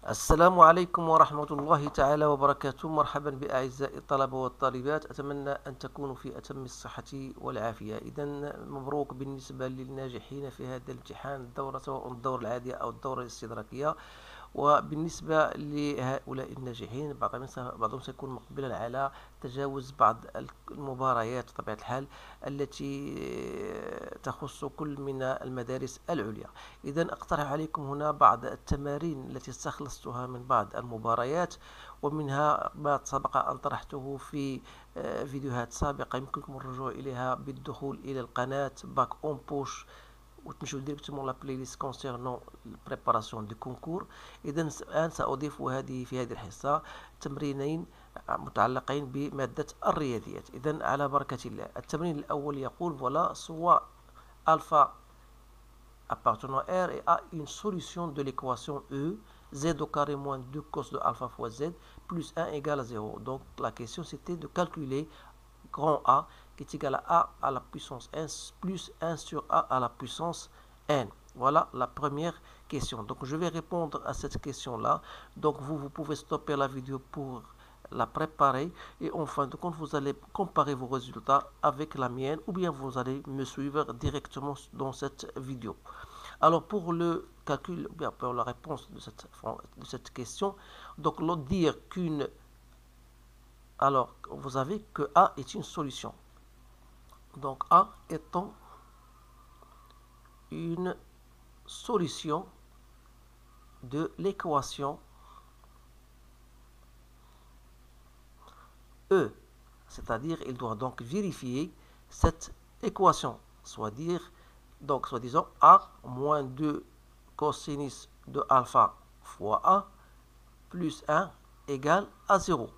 السلام عليكم ورحمة الله تعالى وبركاته. مرحبا بأعزائي الطلبة والطالبات، أتمنى أن تكونوا في أتم الصحة والعافية. إذا مبروك بالنسبة للناجحين في هذا الامتحان الدورة، سواء الدورة العادية أو الدورة الاستدراكية. وبالنسبة لهؤلاء الناجحين بعضهم سيكون مقبلا على تجاوز بعض المباريات بطبيعة الحال التي تخص كل من المدارس العليا. إذا أقترح عليكم هنا بعض التمارين التي استخلصتها من بعض المباريات، ومنها ما سبق أن طرحته في فيديوهات سابقة يمكنكم الرجوع إليها بالدخول إلى القناة باك أون بوش وتمشوا ديريكتومون لا بلاي ليست كونسيرنون البريباراسيون دي كونكور. اذا الان ساضيف في هذه الحصه تمرينين متعلقين بماده الرياضيات. اذا على بركه الله. التمرين الاول يقول voilà soit alpha appartenant à R et a une solution de l'équation E z au carré moins 2 cos de alpha fois z plus 1 égale à 0. Donc la question c'était de calculer grand A qui est égal à A à la puissance n plus 1 sur A à la puissance n. Voilà la première question. Donc je vais répondre à cette question-là. Donc vous pouvez stopper la vidéo pour la préparer et en fin de compte vous allez comparer vos résultats avec la mienne, ou bien vous allez me suivre directement dans cette vidéo. Alors pour le calcul, bien pour la réponse de cette question, donc dire qu'une... Alors, vous savez que A est une solution. Donc, A étant une solution de l'équation E. C'est-à-dire, il doit donc vérifier cette équation. Soit disant A moins 2 cosinus de alpha fois A plus 1 égale à 0.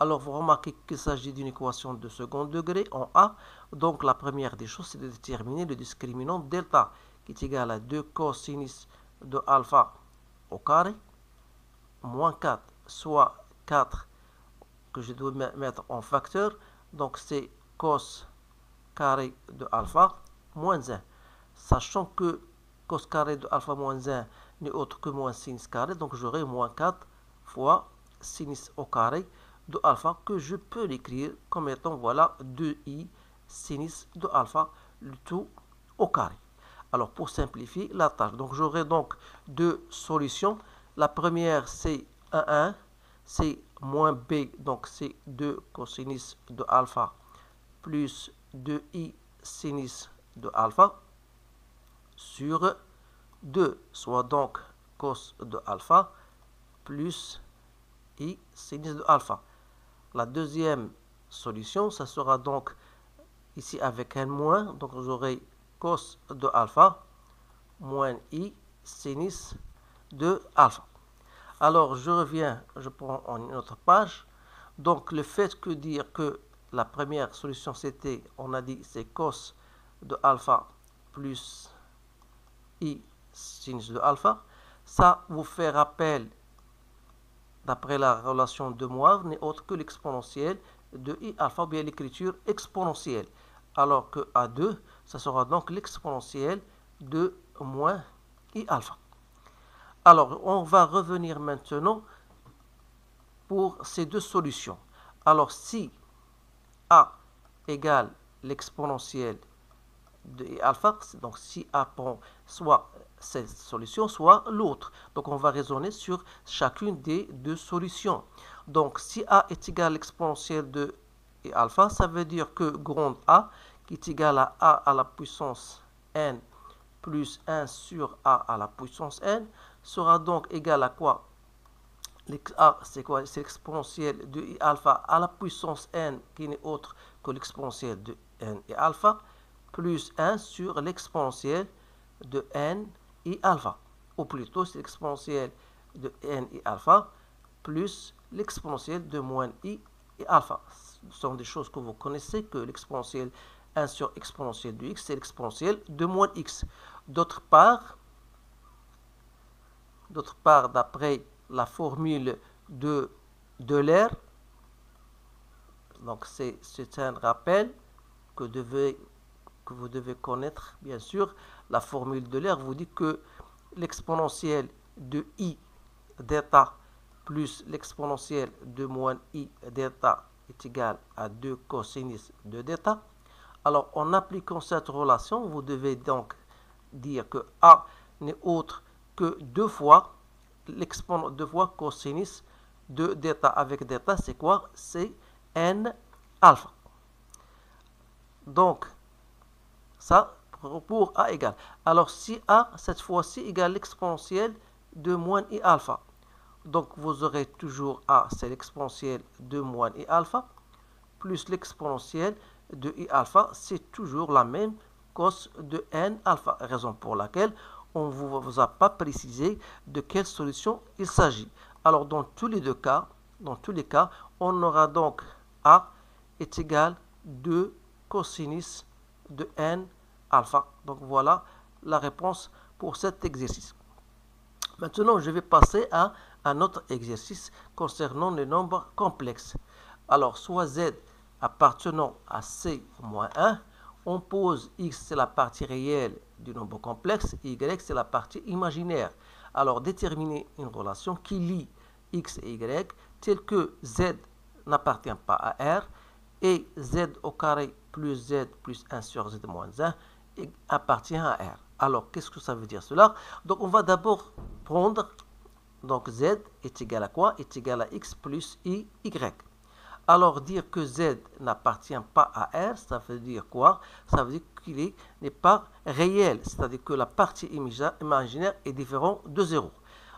Alors, vous remarquez qu'il s'agit d'une équation de second degré en A. Donc, la première des choses, c'est de déterminer le discriminant delta, qui est égal à 2 cosinus de alpha au carré, moins 4, soit 4 que je dois mettre en facteur. Donc, c'est cos carré de alpha moins 1. Sachant que cos carré de alpha moins 1 n'est autre que moins sinus carré. Donc, j'aurai moins 4 fois sinus au carré de alpha, que je peux l'écrire comme étant voilà 2i sinus de alpha, le tout au carré. Alors pour simplifier la tâche, donc j'aurai donc deux solutions. La première c'est 1, c'est moins b, donc c'est 2 cosinus de alpha plus 2i sinus de alpha sur 2, soit donc cos de alpha plus i sinus de alpha. La deuxième solution, ça sera donc ici avec un moins, donc j'aurai cos de alpha moins i sinus de alpha. Alors je reviens, je prends une autre page. Donc le fait que dire que la première solution c'était, on a dit c'est cos de alpha plus i sinus de alpha, ça vous fait rappel d'après la relation de Moivre, n'est autre que l'exponentielle de i alpha, ou bien l'écriture exponentielle. Alors que A2, ça sera donc l'exponentielle de moins i alpha. Alors, on va revenir maintenant pour ces deux solutions. Alors, si A égale l'exponentielle de i alpha, donc si A prend soit cette solution, soit l'autre. Donc, on va raisonner sur chacune des deux solutions. Donc, si A est égal à l'exponentielle de i alpha, ça veut dire que grand A, qui est égal à A à la puissance n plus 1 sur A à la puissance n, sera donc égal à quoi? A, c'est quoi? C'est l'exponentielle de i alpha à la puissance n, qui n'est autre que l'exponentielle de n et alpha, plus 1 sur l'exponentielle de n et alpha. Ou plutôt, c'est l'exponentielle de n et alpha plus l'exponentielle de moins i et alpha. Ce sont des choses que vous connaissez, que l'exponentielle 1 sur exponentielle de x, c'est l'exponentielle de moins x. D'autre part, d'après la formule de Euler, donc c'est un rappel que vous devez connaître, bien sûr. La formule d'Euler vous dit que l'exponentielle de i, delta plus l'exponentielle de moins I delta est égal à 2 cosinus de delta. Alors, en appliquant cette relation, vous devez donc dire que A n'est autre que deux fois cosinus de delta avec delta. C'est quoi? C'est n alpha. Donc, ça pour A égale. Alors, si A, cette fois-ci, égale l'exponentielle de moins I alpha. Donc, vous aurez toujours A, c'est l'exponentielle de moins I alpha, plus l'exponentielle de I alpha, c'est toujours la même cos de n alpha. Raison pour laquelle on ne vous a pas précisé de quelle solution il s'agit. Alors, dans tous les cas, on aura donc A est égal à 2 cosinus de n alpha. Donc, voilà la réponse pour cet exercice. Maintenant, je vais passer à un autre exercice concernant les nombres complexes. Alors, soit z appartenant à c moins 1, on pose x, c'est la partie réelle du nombre complexe, y, c'est la partie imaginaire. Alors, déterminer une relation qui lie x et y, telle que z n'appartient pas à R, et z au carré plus z plus 1 sur z moins 1 appartient à R. Alors, qu'est-ce que ça veut dire cela? Donc, on va d'abord prendre, donc z est égal à quoi? Est égal à x plus y. Alors, dire que z n'appartient pas à R, ça veut dire quoi? Ça veut dire qu'il n'est pas réel, c'est-à-dire que la partie imaginaire est différente de 0.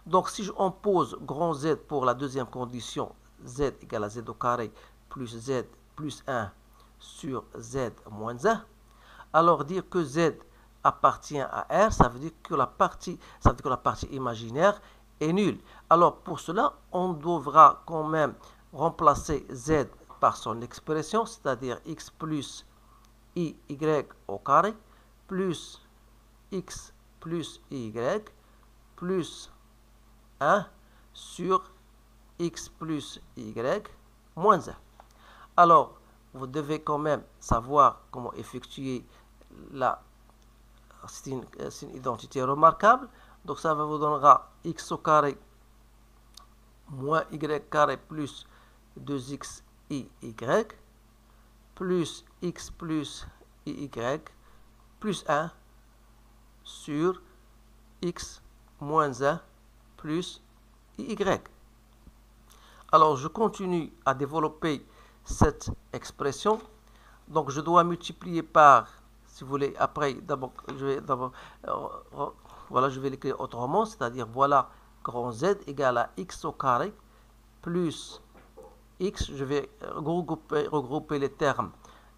Donc, si on pose grand Z pour la deuxième condition, z égale à z au carré plus z plus 1 sur z moins 1, alors dire que z appartient à R, ça veut dire que la partie imaginaire est nulle. Alors, pour cela, on devra quand même remplacer z par son expression, c'est-à-dire x plus y au carré plus x plus y plus 1 sur x plus y moins 1. Alors, vous devez quand même savoir comment effectuer c'est une identité remarquable. Donc, ça vous donnera x au carré moins y carré plus 2x y plus x plus y plus 1 sur x moins 1 plus y. Alors, je continue à développer cette expression. Donc, je dois multiplier par, si vous voulez, après, voilà, je vais l'écrire autrement, c'est-à-dire, voilà, grand Z égale à x au carré plus x, je vais regrouper les termes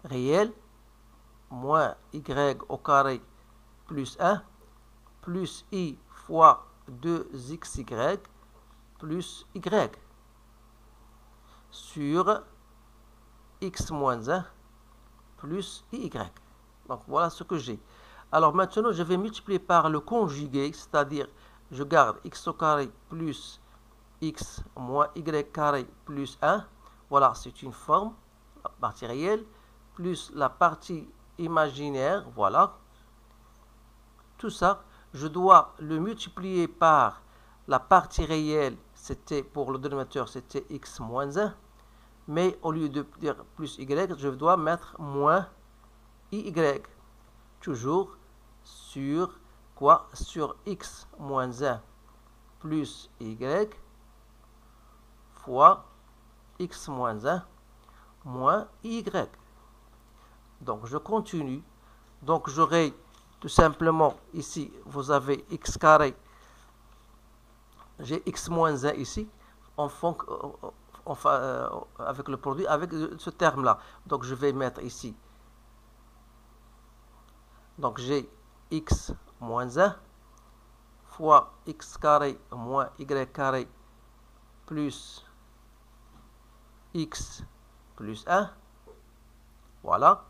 réels, moins y au carré plus 1, plus i fois 2xy plus y sur x moins 1 plus y. Donc, voilà ce que j'ai. Alors, maintenant, je vais multiplier par le conjugué, c'est-à-dire, je garde x au carré plus x moins y carré plus 1. Voilà, c'est une forme, la partie réelle, plus la partie imaginaire, voilà. Tout ça, je dois le multiplier par la partie réelle, c'était pour le dénominateur, c'était x moins 1. Mais au lieu de dire plus y, je dois mettre moins y. Toujours sur quoi? Sur x moins 1 plus y fois x moins 1 moins y. Donc, je continue. Donc, j'aurai tout simplement ici, vous avez x carré. J'ai x moins 1 ici, avec le produit, avec ce terme-là. Donc, je vais mettre ici. Donc, j'ai x moins 1 fois x carré moins y carré plus x plus 1. Voilà.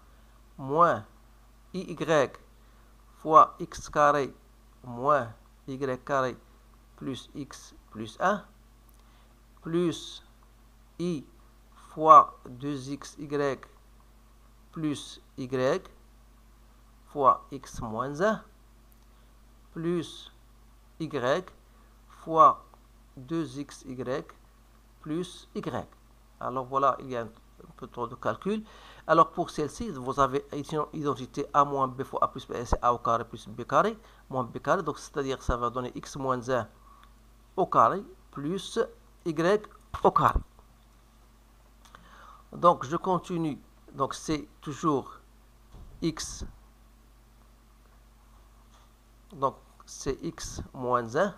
Moins y fois x carré moins y carré plus x plus 1. Plus i fois 2xy plus y fois x moins 1 plus y fois 2xy plus y. Alors voilà, il y a un peu trop de calcul. Alors pour celle-ci, vous avez identité a moins b fois a plus b, c'est a au carré plus b carré, moins b carré. Donc c'est-à-dire ça va donner x moins 1 au carré plus y au carré. Donc je continue. Donc c'est toujours x. Donc c'est x moins 1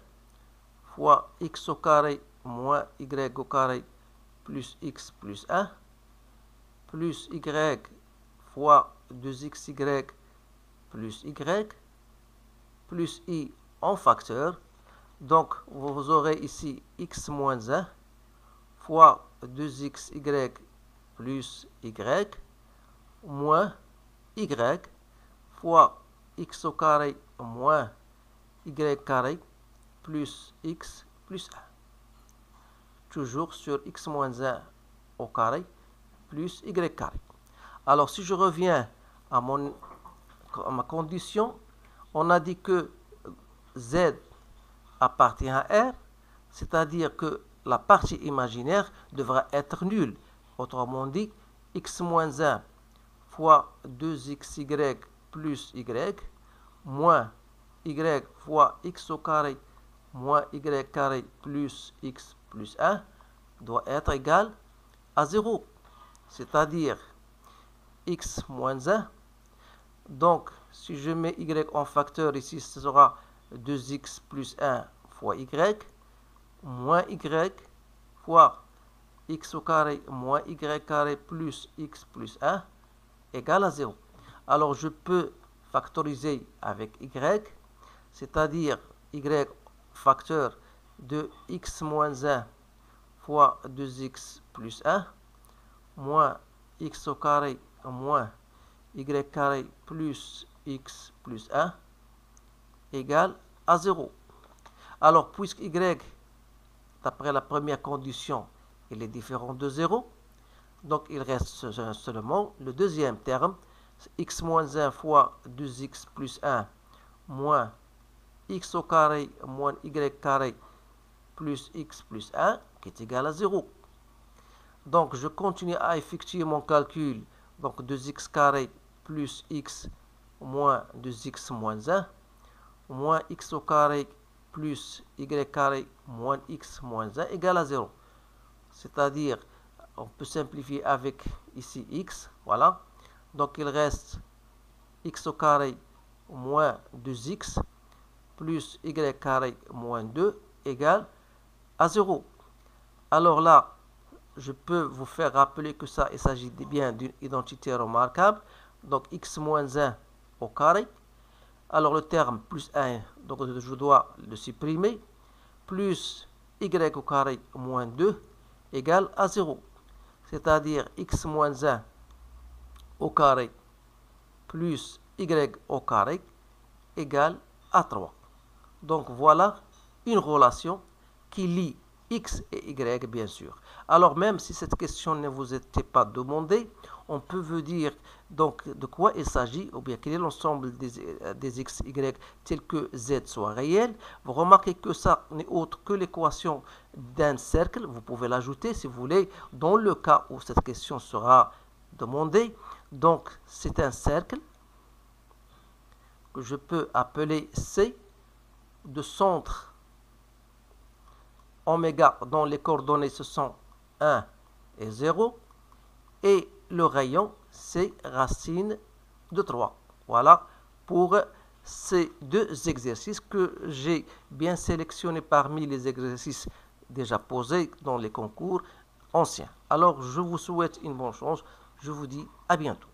fois x au carré moins y au carré plus x plus 1 plus y fois 2xy plus y plus i en facteur. Donc vous aurez ici x moins 1 fois 2xy plus y moins y fois x au carré moins y carré plus x plus 1. Toujours sur x moins 1 au carré plus y carré. Alors si je reviens à ma condition, on a dit que z appartient à R, c'est-à-dire que la partie imaginaire devra être nulle. Autrement dit, x moins 1 fois 2xy plus y moins y fois x au carré moins y carré plus x plus 1 doit être égal à 0. C'est-à-dire x moins 1. Donc, si je mets y en facteur ici, ce sera 2x plus 1 fois y moins y fois x au carré moins y carré plus x plus 1 égale à 0. Alors, je peux factoriser avec y, c'est-à-dire y facteur de x moins 1 fois 2x plus 1 moins x au carré moins y carré plus x plus 1 égale à 0. Alors, puisque y, d'après la première condition, il est différent de 0, donc il reste seulement le deuxième terme, x moins 1 fois 2x plus 1 moins x au carré moins y carré plus x plus 1 qui est égal à 0. Donc je continue à effectuer mon calcul. Donc 2x carré plus x moins 2x moins 1 moins x au carré plus y carré moins x moins 1 égale à 0. C'est-à-dire, on peut simplifier avec ici x, voilà. Donc il reste x au carré moins 2x plus y carré moins 2 égale à 0. Alors là, je peux vous faire rappeler que ça, il s'agit bien d'une identité remarquable. Donc x moins 1 au carré. Alors le terme plus 1, donc je dois le supprimer. Plus y au carré moins 2 égale à 0. C'est-à-dire x moins 1 au carré plus y au carré égale à 3. Donc voilà une relation qui lie x et y, bien sûr. Alors même si cette question ne vous était pas demandée, on peut vous dire donc de quoi il s'agit, ou bien quel est l'ensemble des x, y, tel que z soit réel. Vous remarquez que ça n'est autre que l'équation d'un cercle. Vous pouvez l'ajouter si vous voulez, dans le cas où cette question sera demandée. Donc c'est un cercle que je peux appeler C, de centre oméga dont les coordonnées ce sont 1 et 0, et le rayon c'est racine de 3. Voilà pour ces deux exercices que j'ai bien sélectionnés parmi les exercices déjà posés dans les concours anciens. Alors je vous souhaite une bonne chance, je vous dis à bientôt.